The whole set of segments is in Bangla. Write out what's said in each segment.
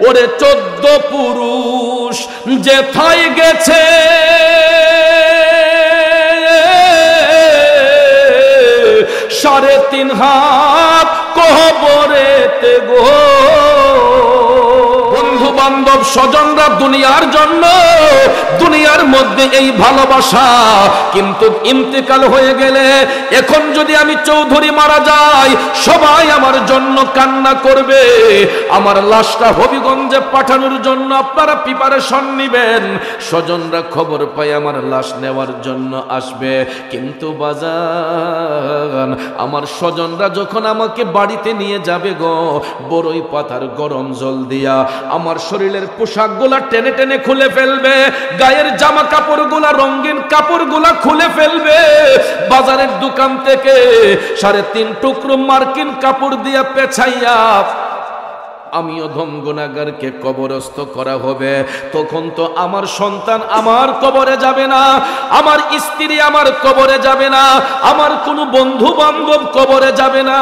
ওরে 14 পুরুষ যেথায় গেছে সাড়ে 3 হাত কবরেতে গো। বন্ধু বান্ধব স্বজনরা দুনিয়ার জন্য, দুনিয়ার মধ্যে এই ভালোবাসা, কিন্তু ইন্তেকাল হয়ে গেলে এখন যদি আমি চৌধুরী মারা যাই সবাই আমার জন্য কান্না করবে। আমার লাশটা হবিগঞ্জে পাঠানোর জন্য আপনারা প্রিপারেশন নেবেন। স্বজনরা খবর পায় আমার লাশ নেওয়ার জন্য আসবে, কিন্তু বাজান আমার স্বজনরা যখন আমাকে বাড়িতে নিয়ে যাবে গো, বড়ই পাতার গরম জল দিয়া আমার শরীরের পোশাকগুলা টেনে টেনে খুলে ফেলবে, গায়ের জামা কাপড়গুলা রঙিন কাপড়গুলা খুলে ফেলবে। বাজারের দোকান থেকে 3.5 টুকরো মার্কিন কাপড় দিয়া পেছাইয়া আমিও ধমগুনাগারকে কবরস্থ করা হবে। তখন তো আমার সন্তান আমার কবরে যাবে না, আমার স্ত্রী আমার কবরে যাবে না, আমার কোনো বন্ধু বান্ধব কবরে যাবে না।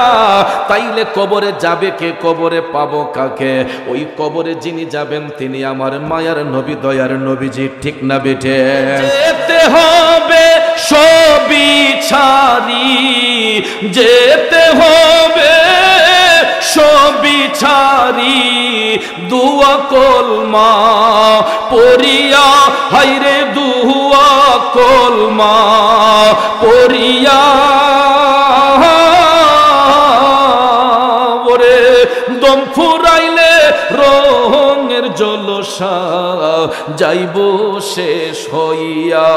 তাইলে কবরে যাবে কে, কবরে পাবো কাকে? ওই কবরে যিনি যাবেন তিনি আমার মায়ার নবী, দয়ার নবীজি, ঠিক না বেঠে? যেতে হবে সবই ছাড়ি, যেতে হবে সবই ছাড়ি, দুয়া কলমা পড়িয়া, হাইরে দুয়া কলমা পড়িয়া, ওরে দম ফুরাইলে রঙের জলসা যাইব শেষ হইয়া।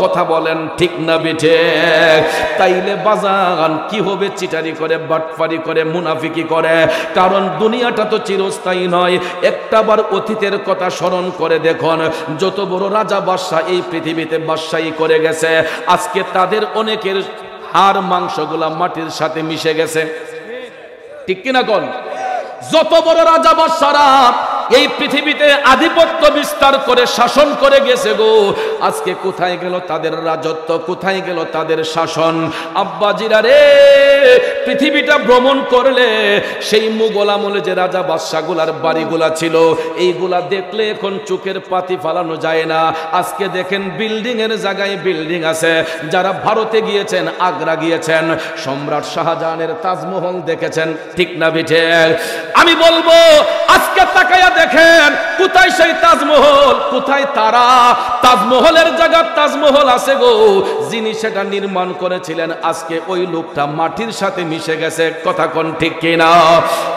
কথা বলেন ঠিক না বেঠে? তাইলে বাজান কি হবে? চিটারি করে, বাটফারি করে, মুনাফিকি করে। কারণ দুনিয়াটা তো চিরস্থায়ী নয়। একটাবার অতীতের কথা স্মরণ করে দেখুন, যত বড় রাজা বাদশা এই পৃথিবীতে বাদশাহী করে গেছে, আজকে তাদের অনেকের হাড় মাংসগুলা মাটির সাথে মিশে গেছে, ঠিক কিনা কোন? যত বড় রাজা বাদশারা এই পৃথিবীতে আধিপত্য বিস্তার করে শাসন করে গেছে গো, আজকে কোথায় গেল তাদের রাজত্ব, কোথায় গেল তাদের শাসন? আব্বাজিরা রে, পৃথিবীটা ভ্রমণ করলে সেই মুঘল আমলে যে রাজা বাদশাগুলার বাড়িগুলা ছিল, এইগুলা দেখলে এখন চোখের পাতি ফালানো যায় না। আজকে দেখেন বিল্ডিং এর জায়গায় বিল্ডিং আছে। যারা ভারতে গিয়েছেন, আগ্রা গিয়েছেন, সম্রাট শাহজাহানের তাজমহল দেখেছেন, ঠিক না বিঠে? আমি বলবো আজকে তাকায়া দেখেন কোথায় সেই তাজমহল, কোথায় তারা? তাজমহলের জায়গা তাজমহল আছে গো, যিনি সেটা নির্মাণ করেছিলেন আজকে ওই লোকটা মাটির সাথে মিশে গেছে। কথা কোন ঠিক কিনা?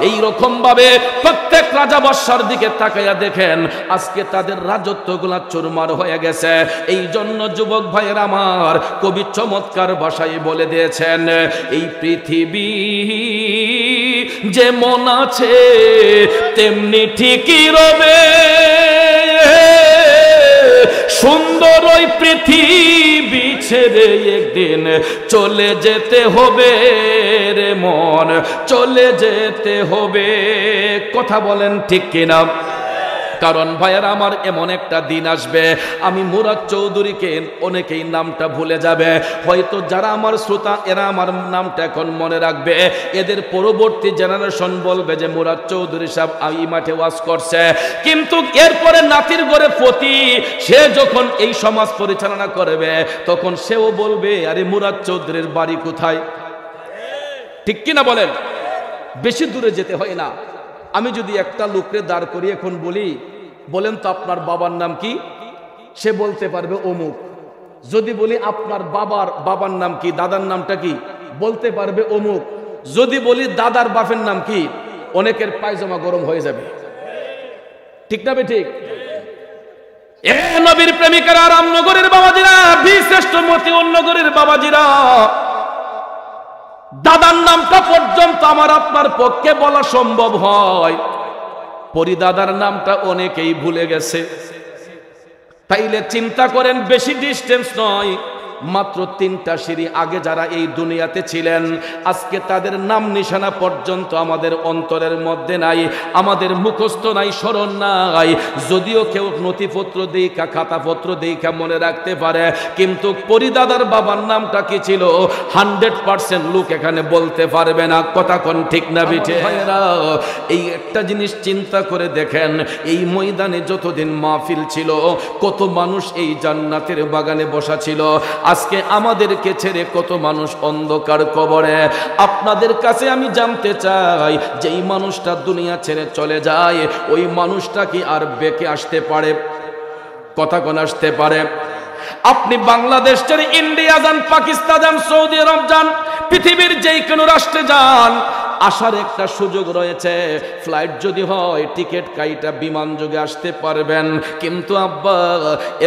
এই রকম ভাবে প্রত্যেক রাজা বাদশার দিকে তাকায়া দেখেন আজকে তাদের রাজত্বগুলা চুরমার হয়ে গেছে। এই জন্য যুবক ভাইয়ের আমার, কবি চমৎকার ভাষায় বলে দিয়েছেন, এই পৃথিবী যেমন আছে তেমনি ঠিকই রবে, সুন্দর ওই পৃথিবী ছেড়ে একদিন চলে যেতে হবে রে মন, চলে যেতে হবে। কথা বলেন ঠিক কিনা? কারণ ভাইয়ার আমার এমন একটা দিন আসবে, আমি মুরাদ চৌধুরীকে অনেকেই নামটা ভুলে যাবে, হয়তো যারা আমার শ্রোতা এরা আমার নামটা এখন মনে রাখবে। এদের পরবর্তী জেনারেশন বলবে যে মুরাদ চৌধুরী সাহেব এই মাঠে ওয়াজ করছে, কিন্তু এরপরে নাতির ঘরে পতি সে যখন এই সমাজ পরিচালনা করবে তখন সেও বলবে আরে মুরাদ চৌধুরীর বাড়ি কোথায়? ঠিক কিনা বলেন? বেশি দূরে যেতে হয় না। আমি যদি একটা লোককে দাঁড় করিয়ে এখন বলি, বলেন তো আপনার বাবার নাম কি? সে বলতে পারবে অমুক। যদি বলি আপনার বাবার নাম কি, দাদার নামটা কি? বলতে পারবে অমুক। যদি বলি দাদার বাপের নাম কি, অনেকের পায়জামা গরম হয়ে যাবে, ঠিক না? ঠিক। এ নবীর প্রেমিকারা, রামনগরের বাবাজিরা, শ্রেষ্ঠ মতিউন্নগরের বাবাজিরা, দাদার নামটা পর্যন্ত আমার আপনার পক্ষে বলা সম্ভব হয়, পরিদাদার নামটা অনেকেই ভুলে গেছে। তাইলে চিন্তা করেন, বেশি ডিস্টেন্স নয়, মাত্র 3টা সিঁড়ি আগে যারা এই দুনিয়াতে ছিলেন, আজকে তাদের নাম নিশানা পর্যন্ত আমাদের অন্তরের মধ্যে নাই, আমাদের মুখস্থ নাই, স্মরণ নাই। যদিও কেউ নথিপত্র দেখা, খাতাপত্র দেখা মনে রাখতে পারে, কিন্তু পরিদাদার বাবার নামটা কি ছিল 100% লোক এখানে বলতে পারবে না। কথা কোন ঠিক না বিঠে? এই একটা জিনিস চিন্তা করে দেখেন, এই ময়দানে যতদিন মাহফিল ছিল, কত মানুষ এই জান্নাতের বাগানে বসা ছিল। আজকে আমাদেরকে ছেড়ে কত মানুষ অন্ধকার কবরে। আপনাদের কাছে আমি জানতে চাই, যেই মানুষটা দুনিয়া ছেড়ে চলে যায়, ওই মানুষটা কি আর বেঁকে আসতে পারে? কথা কোন আসতে পারে? আপনি বাংলাদেশ ছেড়ে ইন্ডিয়া যান, পাকিস্তান যান, সৌদি আরব যান, পৃথিবীর যেই কোনো রাষ্ট্রে যান, আসার একটা সুযোগ রয়েছে। ফ্লাইট যদি হয়, টিকিট কাইটা বিমান যোগে আসতে পারবেন। কিন্তু আব্বা,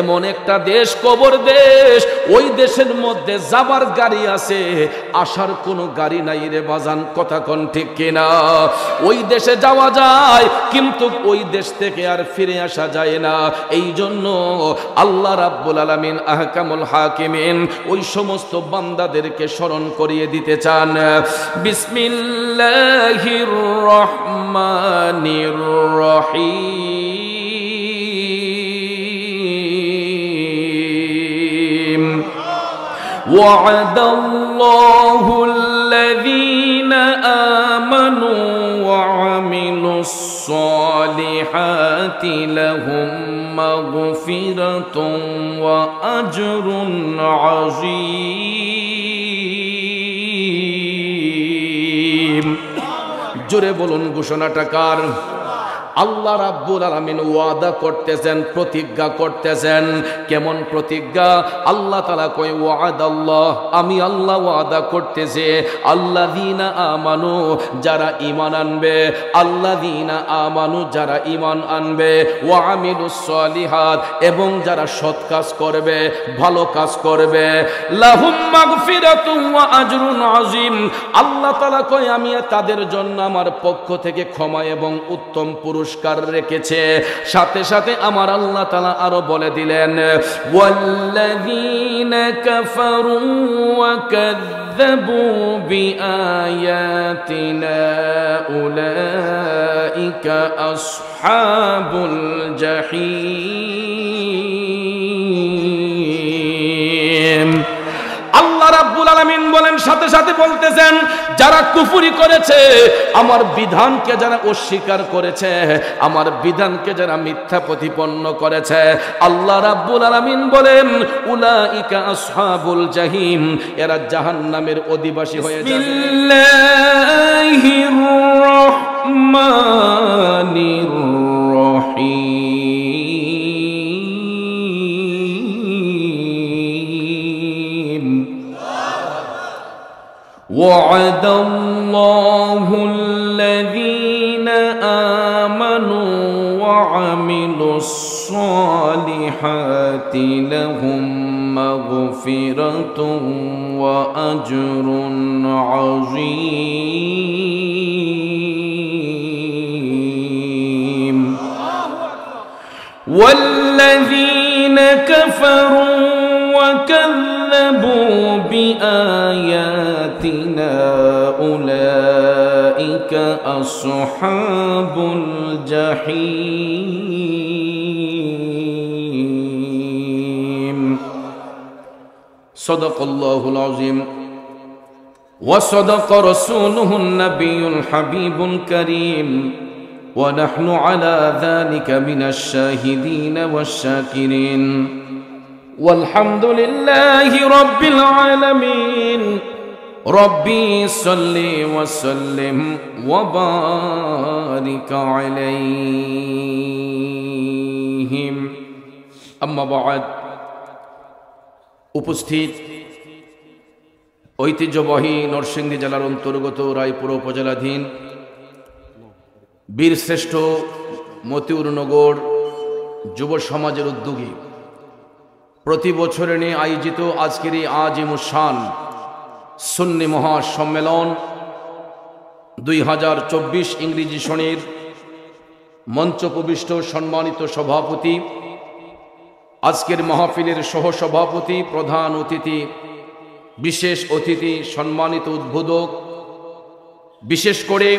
এমন একটা দেশ, কবর দেশ, ওই দেশের মধ্যে যাবার গাড়ি আছে, আসার কোনো গাড়ি নাই রে বাজান। কথা কোন ঠিক কিনা? ওই দেশে যাওয়া যায়, কিন্তু ওই দেশ থেকে আর ফিরে আসা যায় না। এই জন্য আল্লাহ রাব্বুল আলামিন আহকামুল হাকিমিন ওই সমস্ত বান্দাদেরকে স্মরণ করিয়ে দিতে চান। বিসমিল্লাহির রহমানির রহিম। ওয়া'দাল্লাহুল্লাযীনা আমানু ওয়া আমিলুস সালিহাতি লাহুম মাগফিরাতুন ওয়া আজরুন আযীম। জোরে বলুন, ঘোষণাটা কার? আল্লাহ রাব্বুল আলামিন ওয়াদা করতেছেন, প্রতিজ্ঞা করতেছেন। কেমন প্রতিজ্ঞা? আল্লাহ তাআলা কয়, ওয়াদাল্লাহ, আমি আল্লাহ ওয়াদা করতেছি, আল্লাযীনা আমানু, যারা ঈমান আনবে, আল্লাযীনা আমানু, যারা ঈমান আনবে, ওয়া আমিলুস সালিহাত, এবং যারা সৎ কাজ করবে, ভালো কাজ করবে, লাহুম মাগফিরাতুন ওয়া আজরুন আযীম। আল্লাহ তাআলা কয়, আমি তাদের জন্য আমার পক্ষ থেকে ক্ষমা এবং উত্তম পুরস্কার রেখেছে। সাথে সাথে আমার আল্লাহ তাআলা আরো বলে দিলেন, ওয়াল্লাযীনা কাফারু ওয়া কাযযাবু বিআয়াতিনা উলাইকা আসহাবুল জাহিম। আল্লাহ রাব্বুল আলামিন বলেন, সাথে সাথে বলতেছেন, যারা কুফরি করেছে, আমার বিধানকে যারা অস্বীকার করেছে, আমার বিধানকে যারা মিথ্যা প্রতিপন্ন করেছে, আল্লাহ রাব্বুল আলামিন বলেন, উলাইকা আসহাবুল জাহিম, এরা জাহান্নামের অধিবাসী হয়ে যাবে। বিসমিল্লাহির রহমানির রহিম। وعد الله الذين آمنوا وعملوا الصالحات لهم مغفرة وأجر عظيم والذين كفروا وكذبوا بآياتنا أولئك أصحاب الجحيم صدق الله العظيم وصدق رسوله النبي الحبيب الكريم ونحن على ذلك من الشاهدين والشاكرين والحمد لله رب العالمين ربي صل وسلم وبارك عليهم أما بعد উপস্থিত ঐতিহ্যবাহী নরসিংদী জেলার অন্তর্গত রায়পুর উপজেলাধীন বীরশ্রেষ্ঠ মতিউরনগর যুব সমাজের উদ্যোগী প্রতি বছরে নিয়ে আয়োজিত আজকের এই আজিমুশান সুন্নি মহাসম্মেলন 2024 ইংরেজি সনের মঞ্চপ্রবিষ্ট সম্মানিত সভাপতি আজকের মাহফিলের সহসভাপতি, প্রধান অতিথি, বিশেষ অতিথি, সম্মানিত উদ্বোধক, বিশেষ করে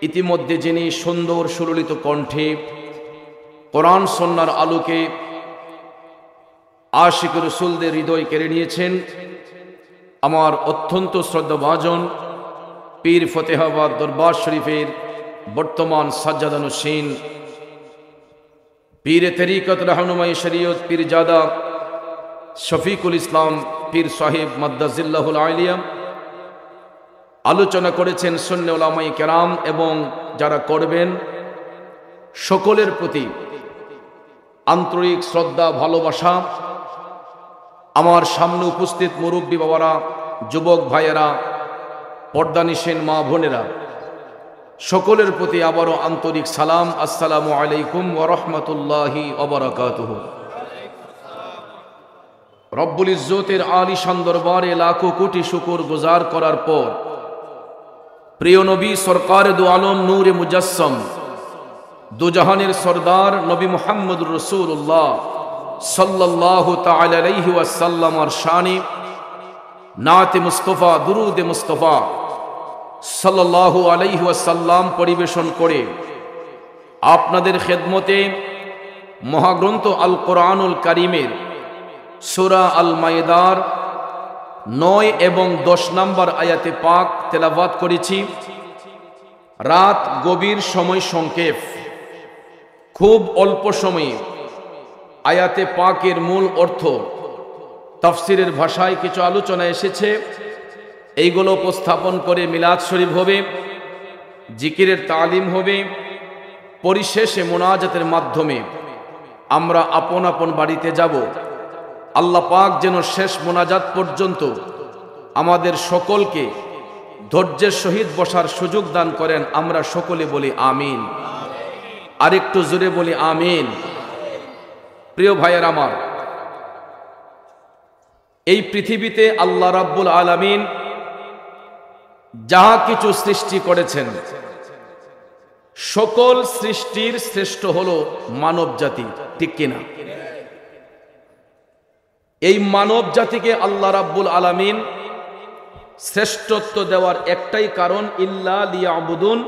ইতিমধ্যে যিনি সুন্দর সুললিত কণ্ঠে কোরআন সুন্নাহর আলোকে আশিক রাসূলদের হৃদয় কেড়ে নিয়েছেন, আমার অত্যন্ত শ্রদ্ধাভাজন পীর ফতেহাবাদ দরবার শরীফের বর্তমান সাজ্জাদানুশীন পীরে তরিকত রহনুমাই শরীয়ত পীরজাদা শফিকুল ইসলাম পীর সাহেব মাদ্দাজিল্লাহুল আলিয়া আলোচনা করেছেন সুন্নি উলামায়ে কেরাম এবং যারা করবেন সকলের প্রতি আন্তরিক শ্রদ্ধা ভালোবাসা। আমার সামনে উপস্থিত মুরব্বী বাবারা, যুবক ভাইয়েরা, পর্দানিসীন মা বোনেরা, সকলের প্রতি আবারও আন্তরিক সালাম। আসসালামু আলাইকুম ওয়া রাহমাতুল্লাহি ওয়া বারাকাতুহু। রব্বুল ইজ্জতের আলিশান দরবারে লাখো কোটি শুকর গুজার করার পর প্রিয় নবী সরকারে দু আলম নূরে মুজাসসাম দুজাহানের সরদার নবী মুহাম্মদুর রাসূলুল্লাহ সাল্লাল্লাহু তাআলা আলাইহি ওয়াসাল্লামের শানে নাতে মুস্তাফা, দুরুদে মুস্তাফা সাল্লাল্লাহু আলাইহি ওয়াসাল্লাম পরিবেশন করে আপনাদের খেদমতে মহাগ্রন্থ আল কোরআনুল কারীমের সূরা আল মায়েদার 9 এবং 10 নম্বর আয়াতে পাক তেলাওয়াত করেছি। রাত গভীর, সময় সংক্ষেপ, খুব অল্প সময়ে আয়াতে পাকের মূল অর্থ তাফসিরের ভাষায় কিছু আলোচনা এসেছে, এইগুলো উপস্থাপন করে মিলাদ শরীফ হবে, জিকিরের তালিম হবে, পরিশেষে মোনাজাতের মাধ্যমে আমরা আপন আপন বাড়িতে যাব। আল্লাহ পাক যেন শেষ মোনাজাত পর্যন্ত আমাদের সকলকে ধৈর্যের সহিত বসার সুযোগ দান করেন। আমরা সকলে বলি আমিন। আরেকটু জোরে বলি আমিন। প্রিয় ভাইয়ের আমার, এই পৃথিবীতে আল্লাহ রাব্বুল আলামিন যাহা কিছু সৃষ্টি করেছেন, সকল সৃষ্টির শ্রেষ্ঠ হলো মানব জাতি, ঠিক কিনা? এই মানব জাতিকে আল্লাহ রাব্বুল আলামিন শ্রেষ্ঠত্ব দেওয়ার একটাই কারণ, ইল্লা লিয়াবুদুন,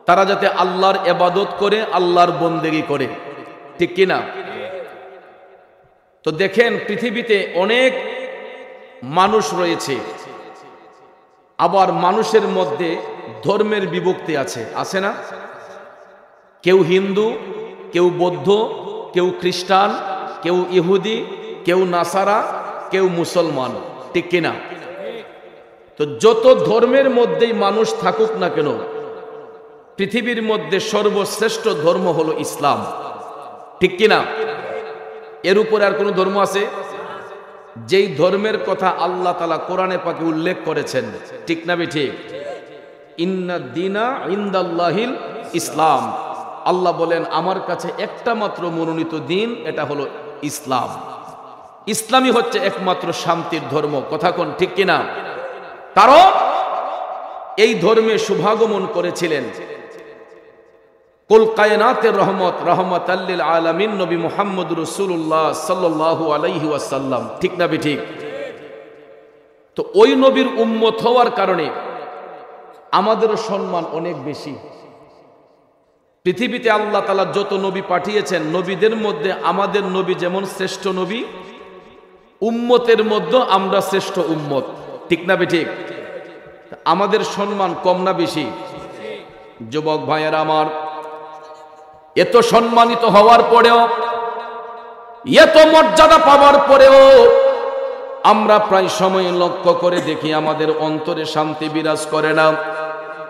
তারা যাতে আল্লাহর ইবাদত করে, আল্লাহর বন্দেগী করে, ঠিক কিনা? তো দেখেন, পৃথিবীতে অনেক মানুষ রয়েছে, আবার মানুষের মধ্যে ধর্মের বিভক্তি আছে, আছে না? কেউ হিন্দু, কেউ বৌদ্ধ, কেউ খ্রিস্টান, কেউ ইহুদি, কেউ নাসারা, কেউ মুসলমান, ঠিক কিনা? তো যত ধর্মের মধ্যেই মানুষ থাকুক না কেন, পৃথিবীর মধ্যে সর্বশ্রেষ্ঠ ধর্ম হলো ইসলাম, ঠিক কিনা? এর উপরে আর কোন ধর্ম আছে? যেই ধর্মের কথা আল্লাহ তাআলা কোরআনে পাকে উল্লেখ করেছেন, ঠিক না ঠিক? ইন্নাদ দীনা ইনদাল্লাহিল ইসলাম। আল্লাহ বলেন, আমার কাছে একটা মাত্র মনোনীত দিন, এটা হলো ইসলাম। ইসলামই হচ্ছে একমাত্র শান্তির ধর্ম, কথা কোন, ঠিক কিনা? কারণ এই ধর্মে শুভাগমন করেছিলেন কুল কায়নাতের রহমত, রাহমাতাল লিল আলামিন নবী মুহাম্মদুর রাসূলুল্লাহ সাল্লাল্লাহু আলাইহি ওয়াসাল্লাম, ঠিক না ঠিক? তো ওই নবীর উম্মত হওয়ার কারণে আমাদেরও সম্মান অনেক বেশি। পৃথিবীতে আল্লাহ তাআলা যত নবী পাঠিয়েছেন, নবীদের মধ্যে আমাদের নবী যেমন শ্রেষ্ঠ নবী, উম্মতের মধ্যে আমরা শ্রেষ্ঠ উম্মত, ঠিক না ঠিক? আমাদের সম্মান কম না বেশি? যুবক ভাইয়েরা আমার, এত সম্মানিত হওয়ার পরেও, এত মর্যাদা পাওয়ার পরেও আমরা প্রায় সময় লক্ষ্য করে দেখি আমাদের অন্তরে শান্তি বিরাজ করে না।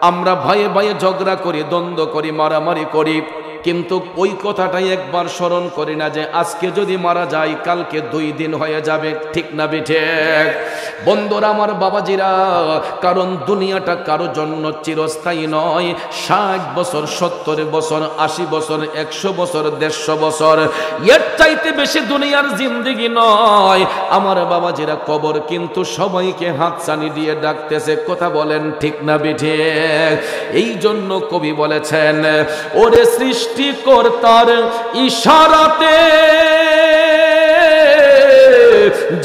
আমরা ভাইয়ে ভাইয়ে ঝগড়া করি, দ্বন্দ্ব করি, মারামারি করি, কিন্তু ওই কথাটাই একবার স্মরণ করি না যে আজকে যদি মারা যায়, কালকে 2 দিন হয়ে যাবে, ঠিক না ঠিক? বন্ধুরা আমার, বাবাজিরা, কারণ দুনিয়াটা কারো জন্য চিরস্থায়ী নয়। 60 বছর, 70 বছর, 80 বছর, 100 বছর, 150 বছর, এর চাইতে বেশি দুনিয়ার জিন্দেগি নয়। আমার বাবাজিরা, কবর কিন্তু সবাইকে হাতছানি দিয়ে ডাকতেছে, কথা বলেন ঠিক না ঠিক? এই জন্য কবি বলেছেন, ওরে সৃষ্ট সৃষ্টিকর্তার ইশারাতে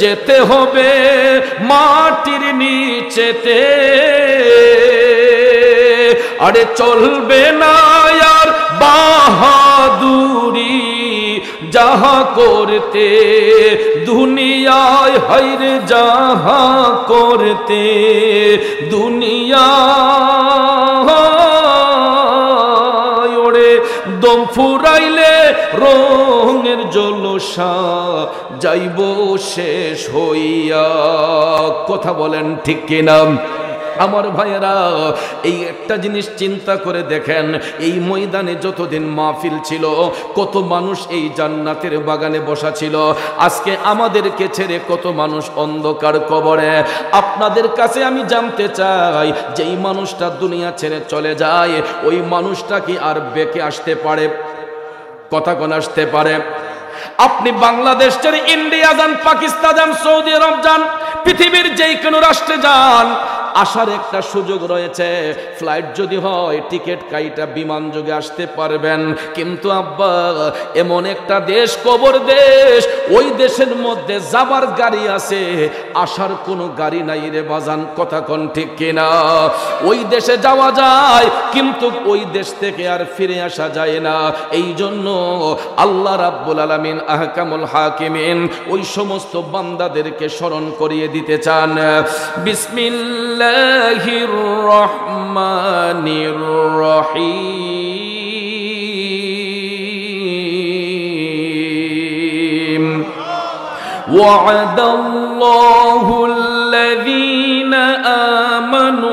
যেতে হবে মাটির নিচেতে, আরে চলবে না আর বাহাদুরি যাহা করতে দুনিয়ায়, হায়রে যাহা করতে দুনিয়ায়, ওরে দম ফুরাইলে রঙের জলসা যাইব শেষ হইয়া। কথা বলেন ঠিক কিনা? আমার ভাইয়েরা, এই একটা জিনিস চিন্তা করে দেখেন, এই ময়দানে যতদিন মাহফিল ছিল কত মানুষ এই জান্নাতের বাগানে বসা ছিল, আজকে আমাদেরকে ছেড়ে কত মানুষ অন্ধকার কবরে। আপনাদের কাছে আমি জানতে চাই, যেই মানুষটা দুনিয়া ছেড়ে চলে যায় ওই মানুষটা কি আর বেঁকে আসতে পারে? কথা কোন আসতে পারে? আপনি বাংলাদেশ ছেড়ে ইন্ডিয়া যান, পাকিস্তান যান, সৌদি আরব যান, পৃথিবীর যেই কোনো রাষ্ট্রে যান, আসার একটা সুযোগ রয়েছে। ফ্লাইট যদি হয় টিকিট কাইটা বিমান যোগে আসতে পারবেন, কিন্তু আব্বা এমন একটা দেশ কবর দেশ, ওই দেশের মধ্যে যাবার গাড়ি আছে, আসার কোনো গাড়ি নাই রে বাজান। কথা কোন ঠিক কিনা? ওই দেশে যাওয়া যায় কিন্তু ওই দেশ থেকে আর ফিরে আসা যায় না। এই জন্য আল্লাহ রাব্বুল আলামিন আহকামুল হাকিমিন ওই সমস্ত বান্দাদেরকে স্মরণ করিয়ে দিতে চান। বিসমিল্লাহির রহমানির রহিম। ওয়া'দাল্লাহু আল্লাযীনা আমানু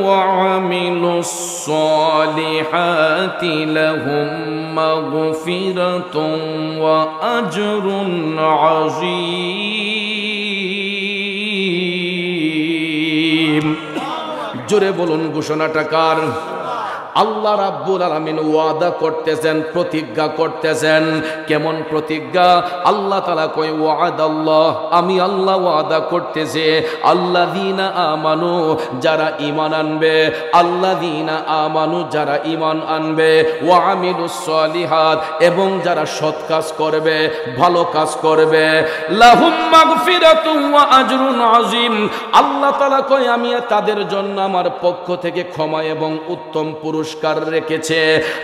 ওয়া আমিলুস সালিহাতি লাহুম মাগফিরাতুন ওয়া আজরুন আযীম। জোরে বলুন ঘোষণাটা কার? আল্লাহ রাব্বুল আলামিন ওয়াদা করতেছেন, প্রতিজ্ঞা করতেছেন। কেমন প্রতিজ্ঞা? আল্লাহ তাআলা কয় ওয়াদাল্লাহ, আমি আল্লাহ ওয়াদা করতেছি, আল্লাযীনা আমানু, যারা ঈমান আনবে, আল্লাযীনা আমানু, যারা ঈমান আনবে, ওয়া আমিলুস সালিহাত, এবং যারা সৎ কাজ করবে, ভালো কাজ করবে, লাহুম মাগফিরাতুন ওয়া আজরুন আযীম। আল্লাহ তাআলা কয় আমি তাদের জন্য আমার পক্ষ থেকে ক্ষমা এবং উত্তম পুরস্কার রেখেছে।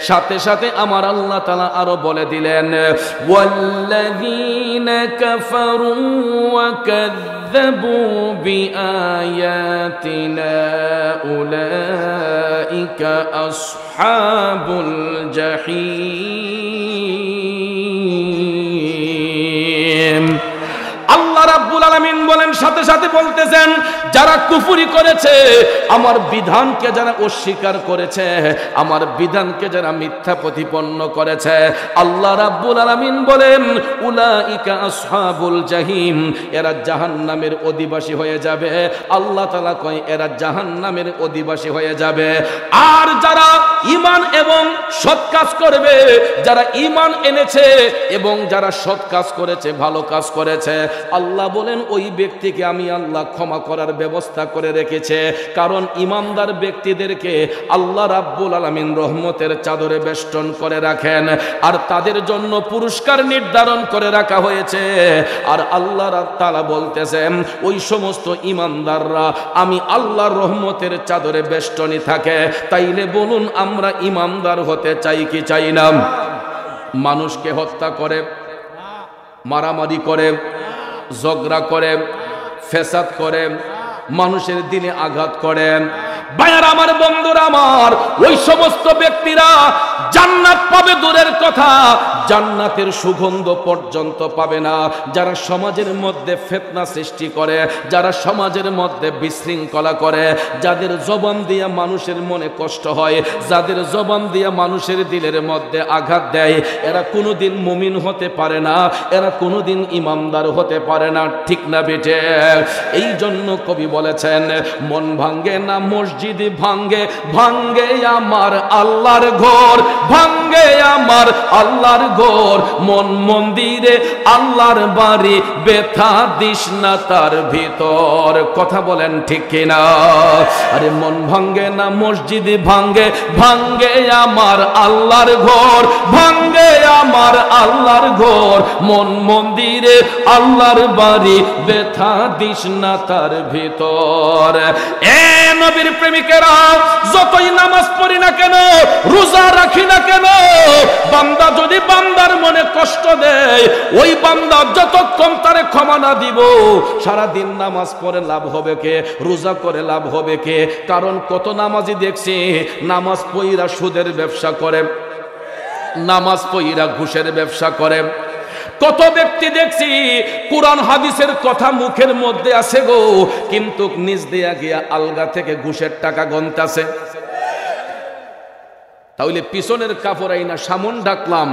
সাথে সাথে আমার আল্লাহ তাআলা আরো বলে দিলেন, ওয়াল্লাযীনা কাফারু ওয়া কাযযাবু বিআয়াতিনা উলাইকা আসহাবুল জাহিম। আল্লাহ রাব্বুল আলামিন বলেন, সাথে সাথে বলতেছেন, যারা কুফরি করেছে, আমার বিধানকে যারা অস্বীকার করেছে, আমার বিধানকে যারা মিথ্যা প্রতিপন্ন করেছে, আল্লাহ রাব্বুল আলামিন বলেন উলাইকা আসহাবুল জাহিম, এরা জাহান্নামের অধিবাসী হয়ে যাবে। আল্লাহ তাআলা কয় এরা জাহান্নামের অধিবাসী হয়ে যাবে। আর যারা ঈমান এবং সৎ কাজ করবে, যারা ঈমান এনেছে এবং যারা সৎ কাজ করেছে, ভালো কাজ করেছে, আল্লাহ বলেন ওই ব্যক্তিকে আমি আল্লাহ ক্ষমা করার ব্যবস্থা করে রেখেছে। কারণ ঈমানদার ব্যক্তিদেরকে আল্লাহ রাব্বুল আলামিন রহমতের চাদরে বেষ্টন করে রাখেন, আর তাদের জন্য পুরস্কার নির্ধারণ করে রাখা হয়েছে। আর আল্লাহ তাআলা বলতেছেন ওই সমস্ত ঈমানদাররা আমি আল্লাহর রহমতের চাদরে বেষ্টনী থাকে। তাইলে বলুন আমরা ঈমানদার হতে চাই কি চাই না? মানুষকে হত্যা করে, মারামারি করে, ঝগড়া করে, ফেসাদ করে, মানুষের দিনে আঘাত করে, ভাইয়ার আমার, বন্ধুরা আমার, ওই সমস্ত ব্যক্তিরা জান্নাত পাবে দূরের কথা, জান্নাতের সুগন্ধ পর্যন্ত পাবে না। যারা সমাজের মধ্যে ফিতনা সৃষ্টি করে, যারা সমাজের মধ্যে বিশৃঙ্খলা করে, যাদের জবান দিয়ে মানুষের মনে কষ্ট হয়, যাদের জবান দিয়ে মানুষের দিলের মধ্যে আঘাত দেয়, এরা কোনোদিন মুমিন হতে পারে না, এরা কোনোদিন ঈমানদার হতে পারে না। ঠিক না বেটে? এই জন্য কবি বলেছেন, মন ভাঙ্গে না মসজিদ ভাঙ্গে, ভাঙ্গে আমার আল্লাহর ঘর, ভাঙ্গে আমার আমার আল্লাহর ঘর, মন মন্দিরে আল্লাহর বাড়ি, ব্যথা দিস না তার ভিতর। কথা বলেন ঠিক কিনা? আরে মন ভাঙ্গে না মসজিদ ভাঙ্গে, ভাঙ্গে আমার আল্লাহর ঘর, ভাঙ্গে আমার আল্লাহর ঘর, মন মন্দিরে আল্লাহর বাড়ি, ব্যথা দিস না তার ভিতর। এ নবীর প্রেমিকেরা, যতই নামাজ পড়ি না কেন, রোজা রাখি না কেন, বান্দা যদি বান্দার মনে কষ্ট দেয়, ওই বান্দা যতক্ষণ তারে ক্ষমা না দিব, সারাদিন নামাজ পড়ে লাভ হবে কে? রোজা করে লাভ হবে কে? কারণ কত নামাজি দেখছি নামাজ পইরা সুদের ব্যবসা করে, নামাজ পইরা ঘুষের ব্যবসা করে। কত ব্যক্তি দেখছি কোরআন হাদিসের কথা মুখের মধ্যে আছে গো, কিন্তু নিজ দিয়া গিয়া আলগা থেকে ঘুষের টাকা গন্তাছে। তাহলে পিছনের কাপড় আইনা সামন ডাকলাম,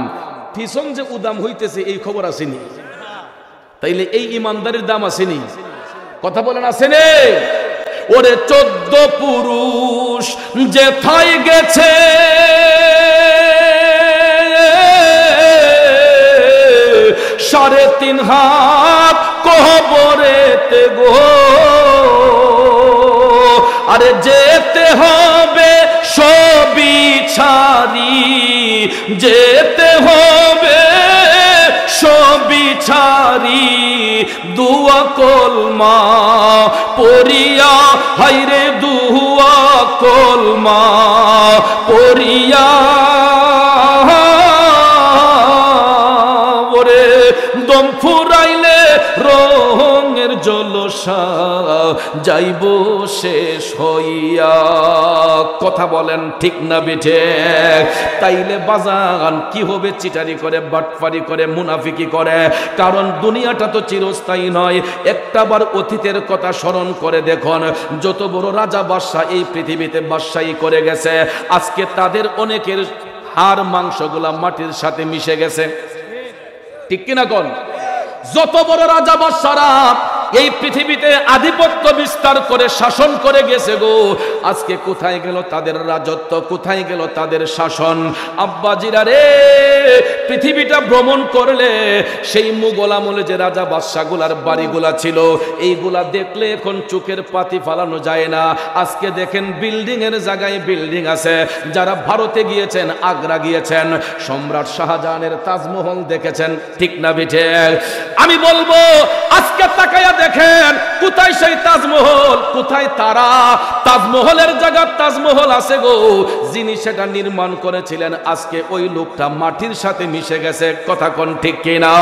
পিছন যে উদাম হইতেছে এই খবর আসেনি? তাইলে এই ইমানদারির দাম আসেনি? কথা বলেন আসেনি? ওরে 14 পুরুষ যেথায় গেছে, 3.5 হাত কবরেতে গো, আরে যেতে হবে সবই ছাড়ি, যেতে হবে সবই ছাড়ি, দুয়া কলমা পড়িয়া, হাইরে দুয়া কলমা পড়িয়া, ওরে দম ফুরাইলে রঙের জলসা যাইব শেষ হইয়া। কথা বলেন ঠিক না বেঠে? তাইলে বাজান কি হবে? চিটারি করে, বাটফারি করে, মুনাফিকি করে। কারণ দুনিয়াটা তো চিরস্থায়ী নয়। একটাবার অতীতের কথা স্মরণ করে দেখুন, যত বড় রাজা বাদশা এই পৃথিবীতে বাদশাহী করে গেছে, আজকে তাদের অনেকের হাড় মাংসগুলা মাটির সাথে মিশে গেছে। ঠিক কিনা কোন? যত বড় রাজা বাদশারা এই পৃথিবীতে আধিপত্য বিস্তার করে শাসন করে গেছে গো, আজকে কোথায় গেল তাদের রাজত্ব? কোথায় গেল তাদের শাসন? আব্বাজিরা রে, পৃথিবীটা ভ্রমণ করলে সেই মুঘল আমলে যে রাজা বাদশাগুলার বাড়িগুলা ছিল, এইগুলা দেখলে এখন চোখের পাতি ফালানো যায় না। আজকে দেখেন বিল্ডিং এর জায়গায় বিল্ডিং আছে। যারা ভারতে গিয়েছেন, আগ্রা গিয়েছেন, সম্রাট শাহজাহানের তাজমহল দেখেছেন, ঠিক না বিঠে? আমি বলবো আজকে তাকায়া দেখেন কোথায় সেই তাজমহল, কোথায় তারা? তাজমহলের জায়গা তাজমহল আছে গো, যিনি সেটা নির্মাণ করেছিলেন আজকে ওই লোকটা মাটির সাথে মিশে গেছে। কথা কোন ঠিক কিনা?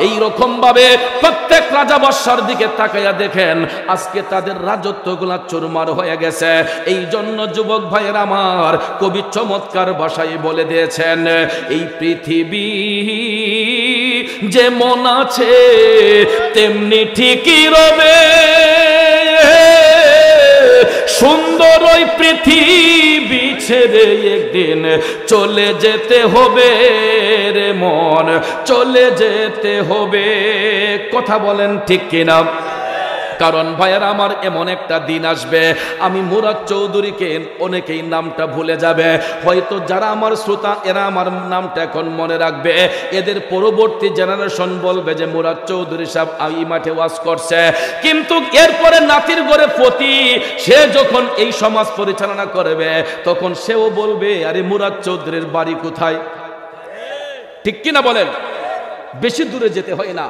এই রকম ভাবে প্রত্যেক রাজা বাদশার দিকে তাকায়া দেখেন আজকে তাদের রাজত্বগুলা চুরমার হয়ে গেছে। এই জন্য যুবক ভাইয়ের আমার, কবি চমৎকার ভাষায় বলে দিয়েছেন, এই পৃথিবী যেমন আছে তেমনি ঠিকই রবে, সুন্দর ওই পৃথিবী ছেড়ে একদিন চলে যেতে হবে রে মন, চলে যেতে হবে। কথা বলেন ঠিক কিনা? কারণ ভাইয়ার আমার, এমন একটা দিন আসবে, আমি মুরাদ চৌধুরীকে অনেকেই নামটা ভুলে যাবে, হয়তো যারা আমার শ্রোতা এরা আমার নামটা এখন মনে রাখবে। এদের পরবর্তী জেনারেশন বলবে যে মুরাদ চৌধুরী সাহেব এই মাঠে ওয়াজ করছে, কিন্তু এরপরে নাতির ঘরে পতি, সে যখন এই সমাজ পরিচালনা করবে তখন সেও বলবে আরে মুরাদ চৌধুরীর বাড়ি কোথায়? ঠিক কিনা বলেন? বেশি দূরে যেতে হয় না।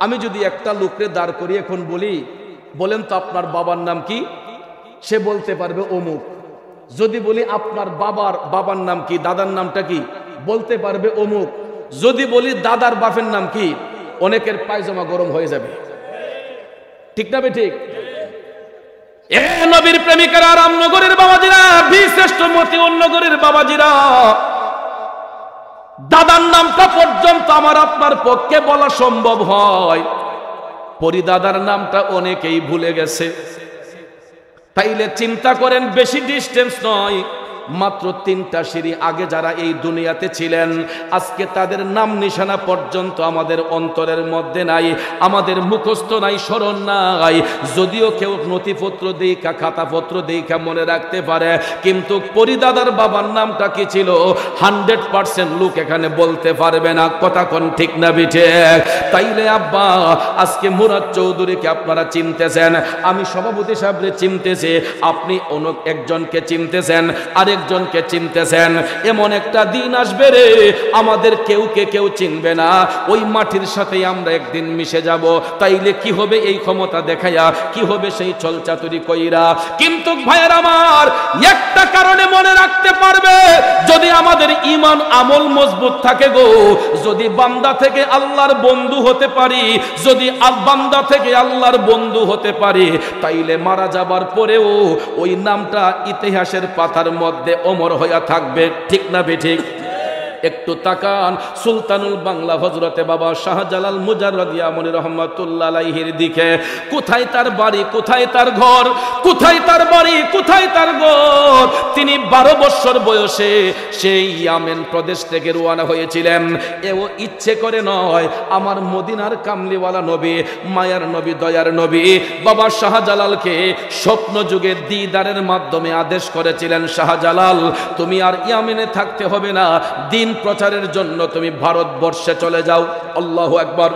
আমি যদি একটা লোকরে দাঁড় করি এখন বলি, বলেন তো আপনার বাবার নাম কি? সে বলতে পারবে অমুক। যদি বলি আপনার বাবার নাম কি, দাদার নামটা কি, বলতে পারবে অমুক। যদি বলি দাদার বাপের নাম কি, অনেকের পায়জামা গরম হয়ে যাবে। ঠিক না বে ঠিক? এ নবীর প্রেমিকারা, রামনগরের বাবাজিরা, বিশিষ্ট মতিউর নগরের বাবাজিরা, দাদার নামটা পর্যন্ত আমার আপনার পক্ষে বলা সম্ভব হয়, পরিদাদার নামটা অনেকেই ভুলে গেছে। তাইলে চিন্তা করেন, বেশি ডিস্টেন্স নয়, মাত্র 3টা সিঁড়ি আগে যারা এই দুনিয়াতে ছিলেন, আজকে তাদের নাম নিশানা পর্যন্ত আমাদের অন্তরের মধ্যে নাই, আমাদের মুখস্থ নাই, স্মরণ নাই। যদিও কেউ নথিপত্র দেখা, খাতাপত্র দেখা মনে রাখতে পারে, কিন্তু পরিদাদার বাবার নামটা কি ছিল 100% লোক এখানে বলতে পারবে না। কথা কোন ঠিক না বিঠে? তাইলে আব্বা আজকে মুরাদ চৌধুরীকে আপনারা চিনতেছেন, আমি সভাপতি সাহেবরে চিনতেছি, আপনি অন্য একজনকে চিনতেছেন, আরেকজনকে চিনতেছেন। এমন একটা দিন আসবে রে আমাদের কেউ চিনবে না, ওই মাটির সাথে আমরা একদিন মিশে যাব। তাইলে কি হবে এই ক্ষমতা দেখাইয়া, কি হবে সেই চলচাতুরি কইরা? কিন্তু ভাইয়ের আমার একটা কারণে মনে রাখতে পারবে, যদি আমাদের ঈমান আমল মজবুত থাকে গো, যদি বান্দা থেকে আল্লাহর বন্ধু হতে পারি, যদি বান্দা থেকে আল্লাহর বন্ধু হতে পারি, তাইলে মারা যাবার পরেও ওই নামটা ইতিহাসের পাতার মধ্যে অমর হইয়া থাকবে। ঠিক না বেঠিক? একটু তাকান সুলতানুল বাংলা হযরতে বাবা শাহজালাল মুজাররদিয়া মনি রহমাতুল্লাহ আলাইহির দিকে। কোথায় তার বাড়ি, কোথায় তার ঘর, কোথায় তার বাড়ি, কোথায় তার ঘর? তিনি 12 বছর বয়সে সেই ইয়ামেন প্রদেশ থেকে রওনা হয়েছিলেন। এও ইচ্ছে করে নয়, আমার মদিনার কামলিওয়ালা নবী, মায়ার নবী, দয়ার নবী বাবা শাহজালালকে স্বপ্ন যুগে দিদারের মাধ্যমে আদেশ করেছিলেন, শাহজালাল তুমি আর ইয়ামেনে থাকতে হবে না, দিন প্রচারের জন্য তুমি ভারতবর্ষে চলে যাও। আল্লাহু আকবার।